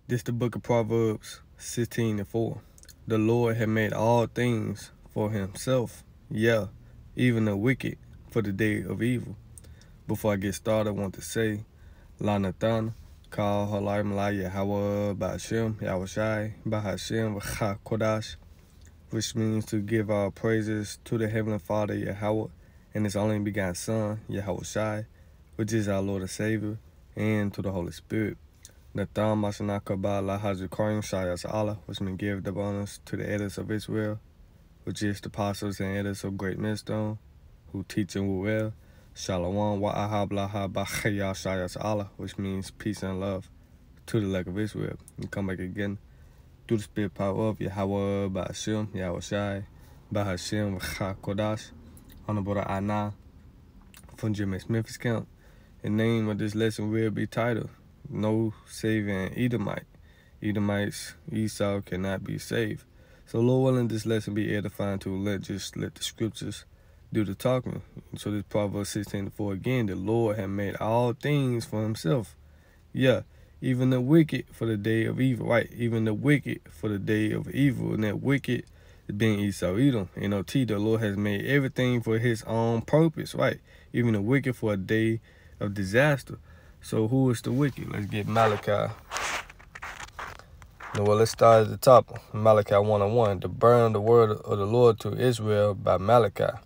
This the book of Proverbs 16:4. The Lord had made all things for himself, yeah, even the wicked for the day of evil. Before I get started, I want to say, La Nathan, Kal Halayim La Yahweh Ba'ashem, Yahushai, Ba'ashem, V'cha Kodash, which means to give our praises to the Heavenly Father, Yahweh, and His only begotten Son, Yahushai, which is our Lord and Savior, and to the Holy Spirit. Nathan Masanaka Ba La Hazikarim Shayas Allah, which means give the bonus to the elders of Israel, which is the apostles and elders of Great Millstone, who teach and will well. Shalom Wa'ahab Laha Bachaya Shayas Allah, which means peace and love to the elect of Israel. And come back again through the spirit power of Yahweh Ba'ashem, Yahushai, Ba'ashem V'cha Kodash, Honorable Anna from Jimmy Smith's camp. The name of this lesson will be titled, No Saving Edomite. Edomites, Esau cannot be saved. So Lord willing, this lesson be edifying to let the scriptures do the talking. So this Proverbs 16:4 again, the Lord had made all things for himself. Yeah, even the wicked for the day of evil, right? Even the wicked for the day of evil. And that wicked is being Esau, Edom. N-O-T, the Lord has made everything for his own purpose, right? Even the wicked for a day of disaster. So who is the wicked? Let's get Malachi. Well, let's start at the top. Malachi 1:1. To burn the word of the Lord to Israel by Malachi.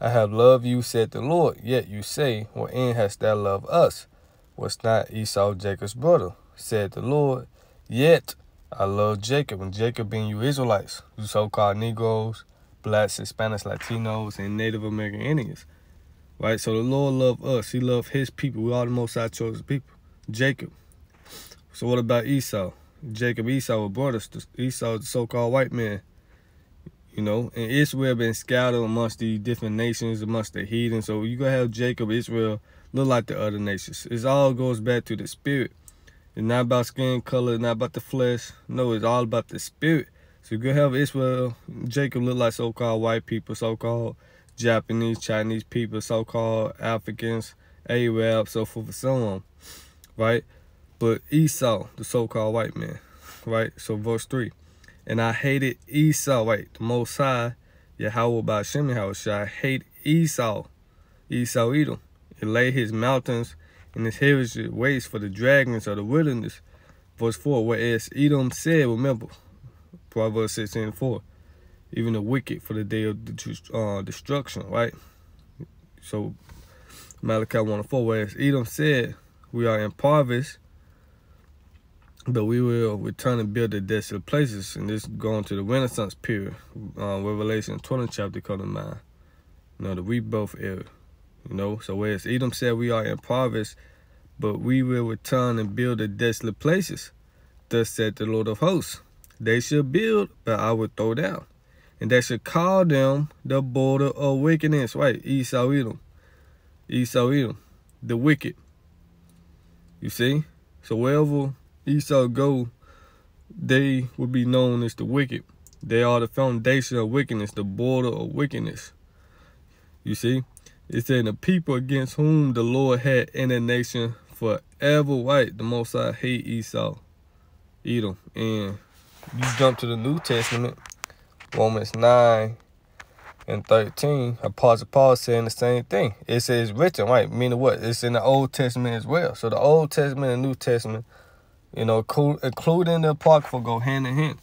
I have loved you, said the Lord, yet you say, wherein hast thou loved us? Was not Esau Jacob's brother? Said the Lord, yet I love Jacob, and Jacob being you Israelites, you so-called Negroes, blacks, Hispanics, Latinos, and Native American Indians. Right, so the Lord loved us. He loved his people. We are the Most High chosen people. Jacob. So what about Esau? Jacob, Esau were brothers. Esau, the so-called white man. You know, and Israel been scattered amongst the different nations, amongst the heathen. So you gonna have Jacob, Israel, look like the other nations. It all goes back to the spirit. It's not about skin color, not about the flesh. No, it's all about the spirit. So you're gonna have Israel, Jacob look like so-called white people, so-called Japanese, Chinese people, so-called Africans, Arabs, so forth and so on, right? But Esau, the so-called white man, right? So verse 3, and I hated Esau, right? The Most High, Yahweh Ba'ashem Yahushai, hate Esau, Edom, and lay his mountains and his heritage waste for the dragons of the wilderness. Verse 4, whereas Edom said, remember, Proverbs 16:4, even the wicked for the day of destruction, right? So Malachi 1:4, whereas Edom said, we are impoverished, but we will return and build the desolate places. And this going to the Renaissance period. Revelation 20 chapter come to mind. You know, the rebirth era. You know, so whereas Edom said we are impoverished, but we will return and build the desolate places. Thus said the Lord of hosts, they shall build, but I will throw down. And they should call them the border of wickedness, right? Esau, Edom, the wicked. You see? So wherever Esau go, they will be known as the wicked. They are the foundation of wickedness, the border of wickedness. You see? It said the people against whom the Lord had indignation forever, right? The Most High hate Esau, Edom. And you jump to the New Testament, Romans 9:13, Apostle Paul saying the same thing. It says written, right? Meaning what? It's in the Old Testament as well. So the Old Testament and New Testament, you know, including the Apocrypha, go hand in hand.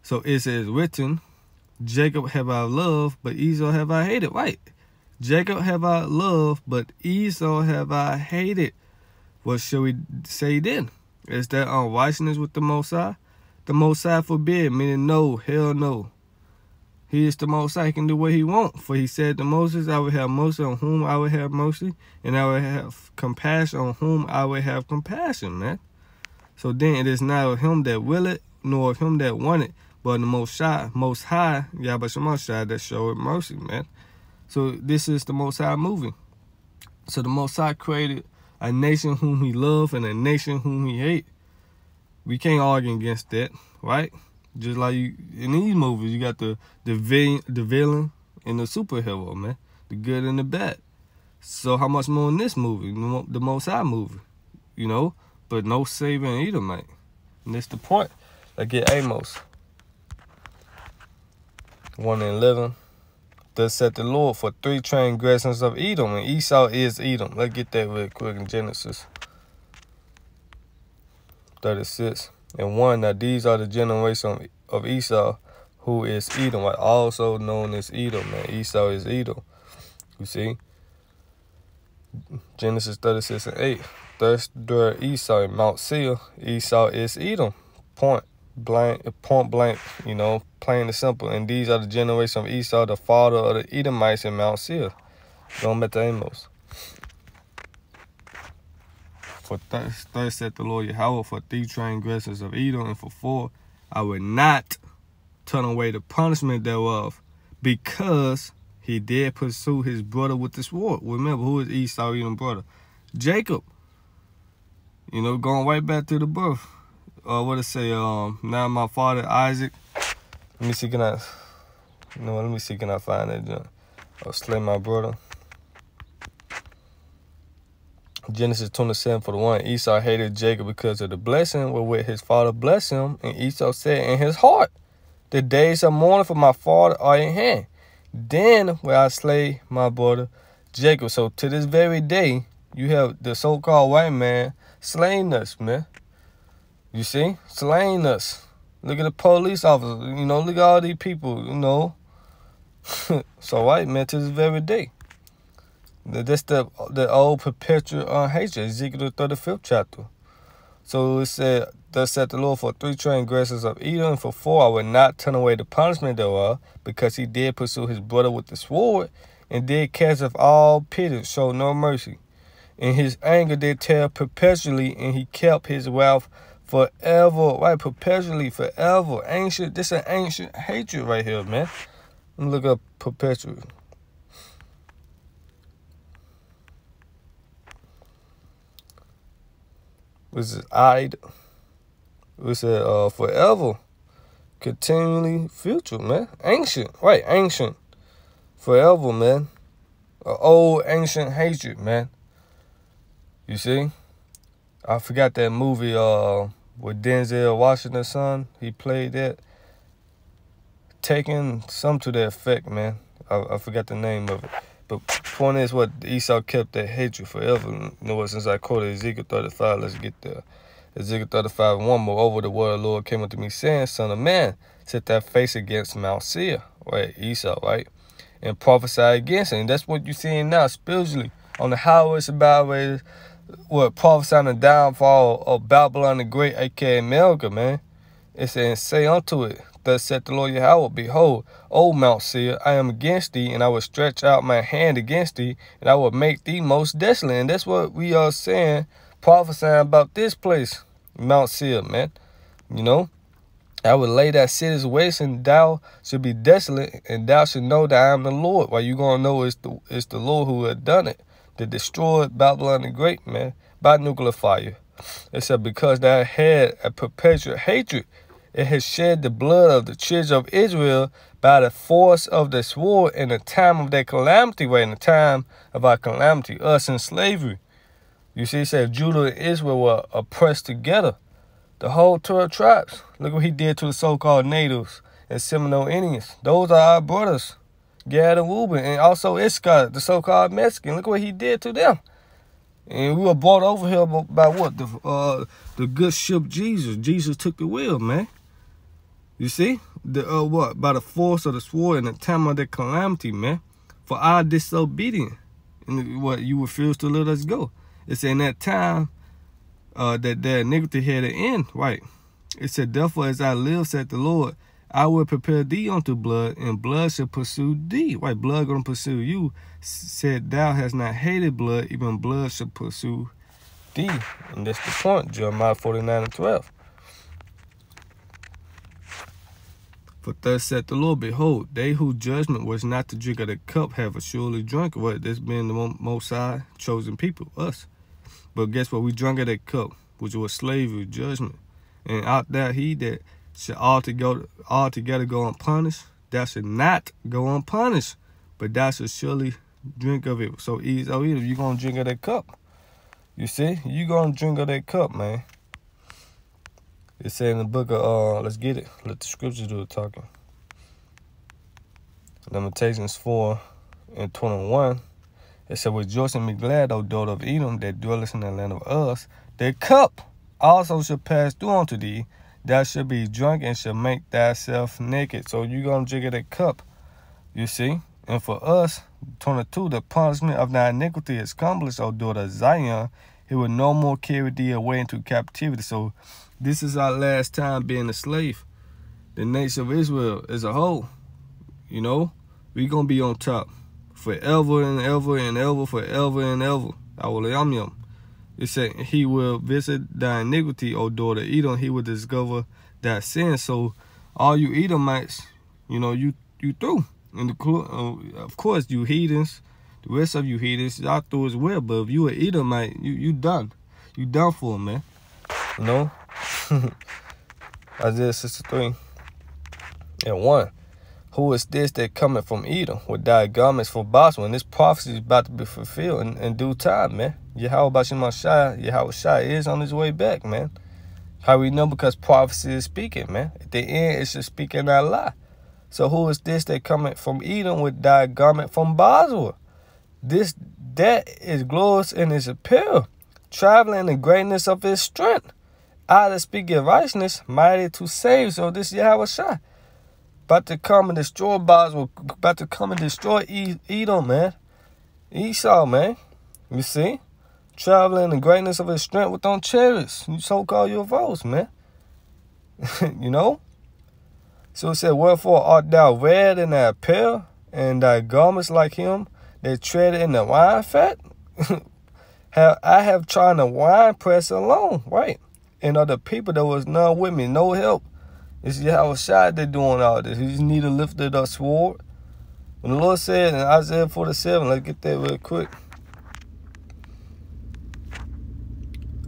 So it says written, Jacob have I loved, but Esau have I hated, right? Jacob have I loved, but Esau have I hated. What shall we say then? Is that unrighteousness with the Most High? The Most High forbid, meaning no, hell no. He is the Most High. He can do what he wants. For he said to Moses, I will have mercy on whom I will have mercy, and I will have compassion on whom I will have compassion, man. So then it is not of him that will it, nor of him that want it, but the Most High, Yahweh Shemashai, that showed mercy, man. So this is the Most High moving. So the Most High created a nation whom he loved and a nation whom he hate. We can't argue against that, right? Just like you, in these movies, you got the villain and the superhero, man. The good and the bad. So how much more in this movie, the Most High movie, you know? But no saving Edomite. And this the point. Let's get Amos 1:11. Thus said the Lord, for 3 transgressions of Edom, and Esau is Edom. Let's get that real quick in Genesis 36:1. Now these are the generation of Esau, who is Edom, also known as Edom. Man, Esau is Edom. You see? Genesis 36:8. Thus dwelt Esau in Mount Seir. Esau is Edom. Point blank, you know, plain and simple. And these are the generation of Esau, the father of the Edomites in Mount Seir. Going back to Amos. For thus said the Lord Yahweh, for 3 transgressions of Edom, and for 4, I will not turn away the punishment thereof, because he did pursue his brother with the sword. Remember, who is Esau, Edom brother? Jacob. You know, going right back to the birth. What it say? Now my father Isaac. Let me see, can I find that junk? Or slay my brother. Genesis 27:1. Esau hated Jacob because of the blessing wherewith his father blessed him, and Esau said in his heart, the days of mourning for my father are in hand. Then will I slay my brother Jacob. So to this very day, you have the so-called white man slaying us, man. You see? Slaying us. Look at the police officers. You know, look at all these people, you know. So white man to this very day. That's the old perpetual hatred, Ezekiel 35th chapter. So it said, thus said the Lord, for 3 transgressions of Edom, and for 4, I will not turn away the punishment thereof, because he did pursue his brother with the sword, and did cast off all pity, show no mercy. In his anger did tear perpetually, and he kept his wrath forever. Right, perpetually, forever. Ancient, this is an ancient hatred right here, man. Let me look up perpetual. This is I'd. We said forever, continually, future, man. Ancient, right? Ancient, forever, man. Old ancient hatred, man. You see? I forgot that movie with Denzel Washington's son. He played that. Taking some to that effect, man. I forgot the name of it. But point is, what Esau kept that hatred forever. You know what? Since I quoted Ezekiel 35, let's get there. Ezekiel 35:1. Moreover, the word of the Lord came unto me, saying, Son of man, set thy face against Mount Seir, right? Esau, right? And prophesy against it. And that's what you're seeing now, spiritually, on the highways and byways. What, prophesying the downfall of Babylon the Great, aka America, man. It says, say unto it, thus saith the Lord Yahweh, behold, O Mount Seir, I am against thee, and I will stretch out my hand against thee, and I will make thee most desolate. And that's what we are saying, prophesying about this place, Mount Seir, man. You know, I will lay that city's waste, and thou should be desolate, and thou should know that I am the Lord. Well, you gonna know it's the Lord who had done it, that destroyed Babylon the Great, man, by nuclear fire. It said, because thou had a perpetual hatred, it has shed the blood of the children of Israel by the force of the sword in the time of their calamity, right? In the time of our calamity, us in slavery. You see, it said Judah and Israel were oppressed together. The whole 12 tribes. Look what he did to the so-called natives and Seminole Indians. Those are our brothers, Gad and Reuben, and also Issachar, the so-called Mexican. Look what he did to them. And we were brought over here by what? The good ship Jesus. Jesus took the wheel, man. You see? What? By the force of the sword in the time of the calamity, man. For our disobedience. And what? You refuse to let us go. It's in that time that their iniquity had an end, right? It said, therefore, as I live, said the Lord, I will prepare thee unto blood, and blood shall pursue thee. Right? Blood gonna pursue you. Said, thou hast not hated blood, even blood shall pursue thee. And that's the point, Jeremiah 49:12. For thus saith the Lord, behold, they whose judgment was not to drink of the cup have surely drunk of it. That's been the Most High chosen people, us. But guess what? We drank of that cup, which was slavery, judgment. And out there he that shall altogether go unpunished, thou shalt not go unpunished, but thou shalt surely drink of it. So you're going to drink of that cup. You see? You're going to drink of that cup, man. It said in the book of, let's get it. Let the scriptures do the talking. Lamentations 4:21. It said, rejoice and be glad, O daughter of Edom, that dwellest in the land of Uz. Their cup also shall pass through unto thee. Thou shalt be drunk and shall make thyself naked. So you're going to drink of that cup, you see. And for us, 22, the punishment of thy iniquity is accomplished, O daughter of Zion. He will no more carry thee away into captivity. So this is our last time being a slave. The nation of Israel as a whole, you know, we're going to be on top forever and ever and ever, forever and ever. I will yam yam. It said, he will visit thy iniquity, O daughter of Edom. He will discover thy sin. So all you Edomites, you know, you through. And of course, you heathens, the rest of you heathens, y'all through as well. But if you an Edomite, you done. You done for, man. You know? Isaiah 63:1. Who is this that cometh from Edom with thy garments for Bosman? This prophecy is about to be fulfilled in due time, man. Yahweh Shai is on his way back, man. How we know? Because prophecy is speaking, man. At the end, it's just speaking that lie. So who is this that cometh from Edom with thy garment from Bosworth? That is glorious in his apparel, traveling in the greatness of his strength. I that speak your righteousness, mighty to save. So this Yahweh Shai. About to come and destroy Bosworth. About to come and destroy Edom, man. Esau, man. You see? Traveling in the greatness of his strength with on chariots. You so-called your foes, man. You know? So it said, wherefore art thou red in thy apparel, and thy garments like him that tread in the wine fat? I have tried the wine press alone, right? And other people, there was none with me, no help. It's Yahweh Shai that doing all this. You just need to lift it up sword. When the Lord said in Isaiah 47, let's get that real quick.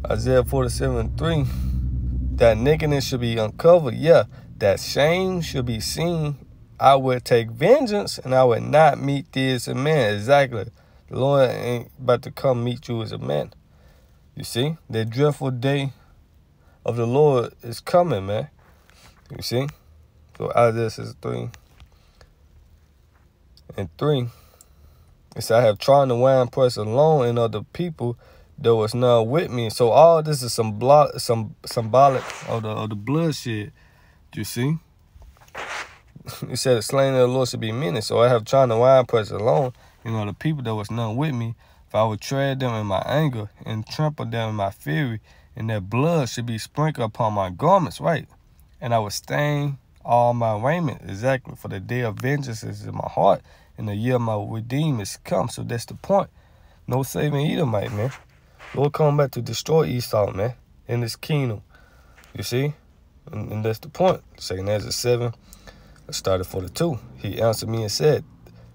Isaiah 47:3, that nakedness should be uncovered. Yeah, that shame should be seen. I will take vengeance, and I will not meet thee as a man. Exactly. The Lord ain't about to come meet you as a man. You see? The dreadful day of the Lord is coming, man. You see? So Isaiah 3:3. It said, I have trodden the wine press alone, and other people there was none with me. So all this is symbolic of the bloodshed. You see? It said the slain of the Lord should be many. So I have trodden the wine press alone, and other people there was none with me. If I would tread them in my anger and trample them in my fury, and their blood should be sprinkled upon my garments, right? And I would stain all my raiment, exactly, for the day of vengeance is in my heart, and the year of my redeem is come. So that's the point. No saving Edomite, man. Lord coming back to destroy Esau, man, in his kingdom. You see? And that's the point. 2 Ezra 7, let's start at 42. He answered me and said,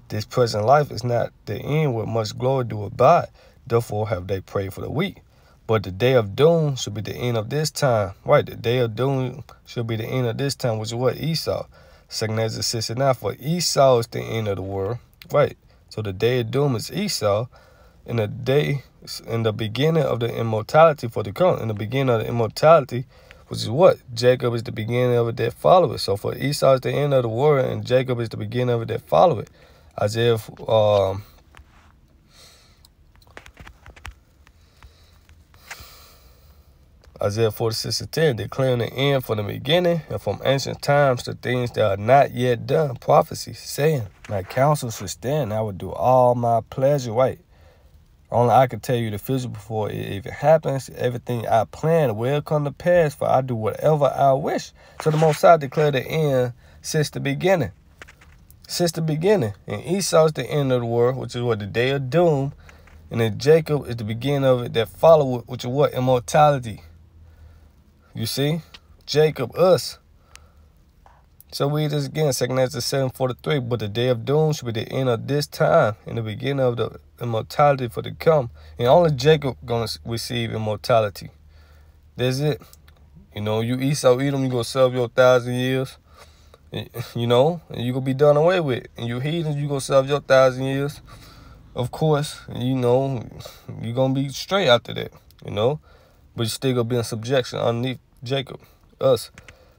this present life is not the end where much glory do abide. Therefore have they prayed for the weak. But the day of doom should be the end of this time. Right, the day of doom should be the end of this time, which is what? Esau. 2 Ezra 6:9, for Esau is the end of the world. Right, so the day of doom is Esau. In the beginning of the immortality for the current. In the beginning of the immortality, which is what? Jacob is the beginning of it that follow it. So for Esau is the end of the world, and Jacob is the beginning of it that follow it. Isaiah 46:10, declaring the end from the beginning and from ancient times the things that are not yet done. Prophecy, saying, my counsel should stand, I would do all my pleasure. Right. Only I can tell you the future before it even happens. Everything I plan will come to pass, for I do whatever I wish. So the Most High declared the end since the beginning. Since the beginning. And Esau is the end of the world, which is what? The day of doom. And then Jacob is the beginning of it that follow it, which is what? Immortality. You see? Jacob, us. So we this again, 2 Ezra 7:43. But the day of doom should be the end of this time, and the beginning of the immortality for the come. And only Jacob gonna receive immortality. That's it. You know, you Esau, Edom, you gonna serve your 1,000 years. You know, and you gonna be done away with. And you heathens, you gonna serve your 1,000 years. Of course, you know, you gonna be straight after that. You know, but you still gonna be in subjection underneath Jacob, us.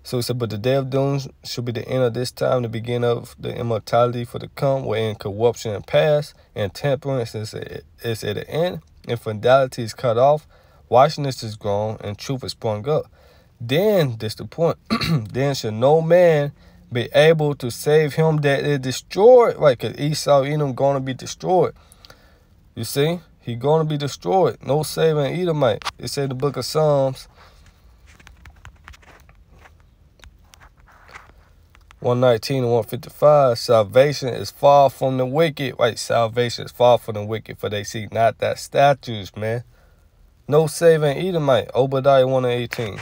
So he said, but the day of doom shall be the end of this time, the beginning of the immortality for the come, wherein corruption and past, and temperance is at the end, infidelity is cut off, righteousness is grown, and truth is sprung up. Then, this the point, then shall no man be able to save him that is destroyed. Right, because Esau, Edom, going to be destroyed. You see? He going to be destroyed. No saving Edomite. It said in the book of Psalms 119 and 155, salvation is far from the wicked. Right, salvation is far from the wicked, for they seek not that statutes, man. No saving Edomite. Obadiah 1 and 18.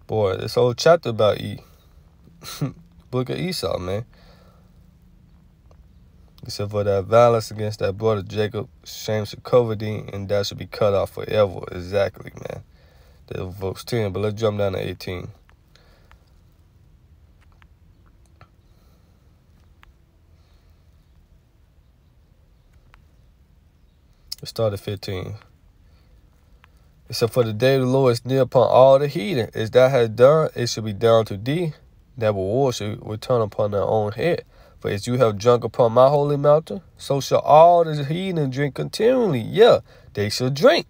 Boy, this whole chapter about book of Esau, man. He said, for that violence against that brother Jacob, shame shall cover thee, and thou shalt be cut off forever. Exactly, man. That was verse 10, but let's jump down to 18. Let's start at 15. It said, for the day of the Lord is near upon all the heathen. As thou hast done, it shall be done to thee. That reward shall return upon their own head. For as you have drunk upon my holy mountain, so shall all the heathen drink continually. Yeah, they shall drink.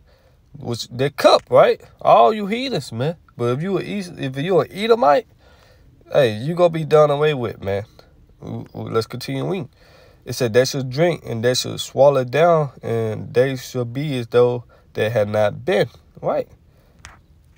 Which their cup, right? All you heathens, man. But if you're an Edomite, hey, you gonna be done away with, man. Let's continue reading. It said they shall drink and they shall swallow down, and they shall be as though they had not been. Right.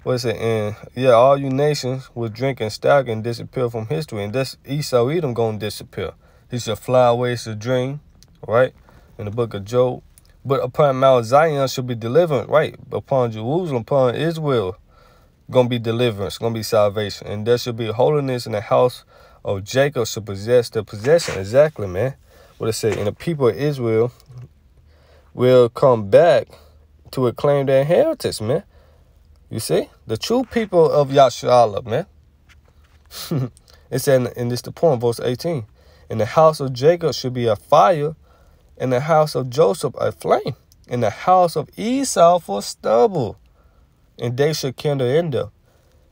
What's it? And yeah, all you nations will drink and stagger and disappear from history. And that's Esau Edom gonna disappear. He shall fly away as a dream, right? In the book of Job. But upon Mount Zion shall be deliverance, right? Upon Jerusalem, upon Israel, gonna be deliverance, gonna be salvation. And there shall be holiness, in the house of Jacob shall possess the possession. Exactly, man. What it say? And the people of Israel will come back to acclaim their inheritance, man. You see? The true people of Yasharallah, man. It said, and this the point, verse 18. In the house of Jacob should be a fire, in the house of Joseph a flame, in the house of Esau for stubble, and they shall kindle in them,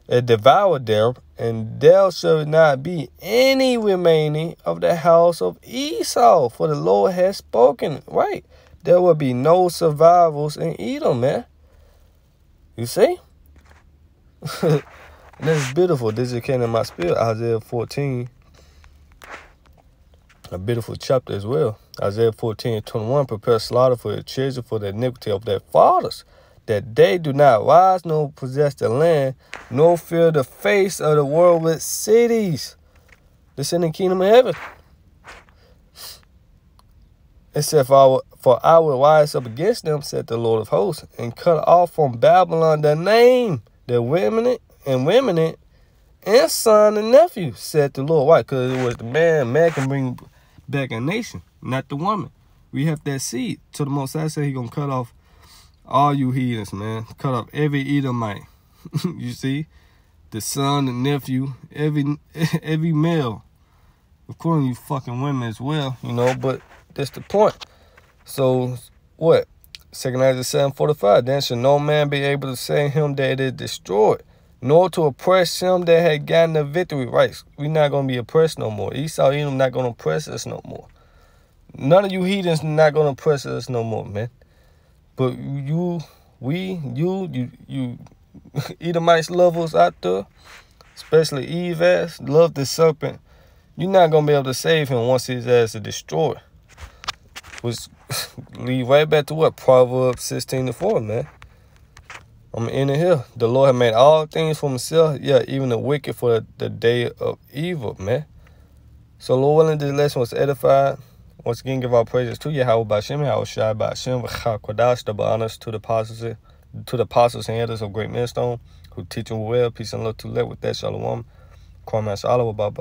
and devour them, and there shall not be any remaining of the house of Esau, for the Lord has spoken. Right? There will be no survivals in Edom, man. You see? And that's beautiful. This just came in my spirit. Isaiah 14. A beautiful chapter as well. Isaiah 14:21, prepare slaughter for your children for the iniquity of their fathers, that they do not rise nor possess the land, nor fear the face of the world with cities. This in the kingdom of heaven. It said, for I will rise up against them, said the Lord of hosts, and cut off from Babylon their name, their women and son and nephew, said the Lord. Why? Because it was the man. Man can bring back a nation, not the woman. We have that seed. So the Most High said he gonna cut off all you heathens, man. Cut off every Edomite. You see? The son, the nephew, every male. Of course, you fucking women as well, you know, but that's the point. So, what? 2 Isaiah 7:45. Then shall no man be able to say him that it is destroyed, nor to oppress him that had gotten the victory. Right? We're not going to be oppressed no more. Esau, Edom not going to oppress us no more. None of you heathens not going to oppress us no more, man. But you Edomites lovers out there, especially Eve ass, love the serpent. You're not going to be able to save him once his ass is destroyed. Which lead right back to what? Proverbs 16:4, man. I'm in it here. The Lord has made all things for himself. Yeah, even the wicked for the day of evil, man. So, Lord willing, this lesson was edified. Once again, give our praises to Yahweh B'Shem, Yahweh Shai B'Shem, V'cha Kodash, double honors to the apostles and elders of Great Millstone, who teach them well. Peace and love to let with that. Shalom. Kwame Shalom, Baba.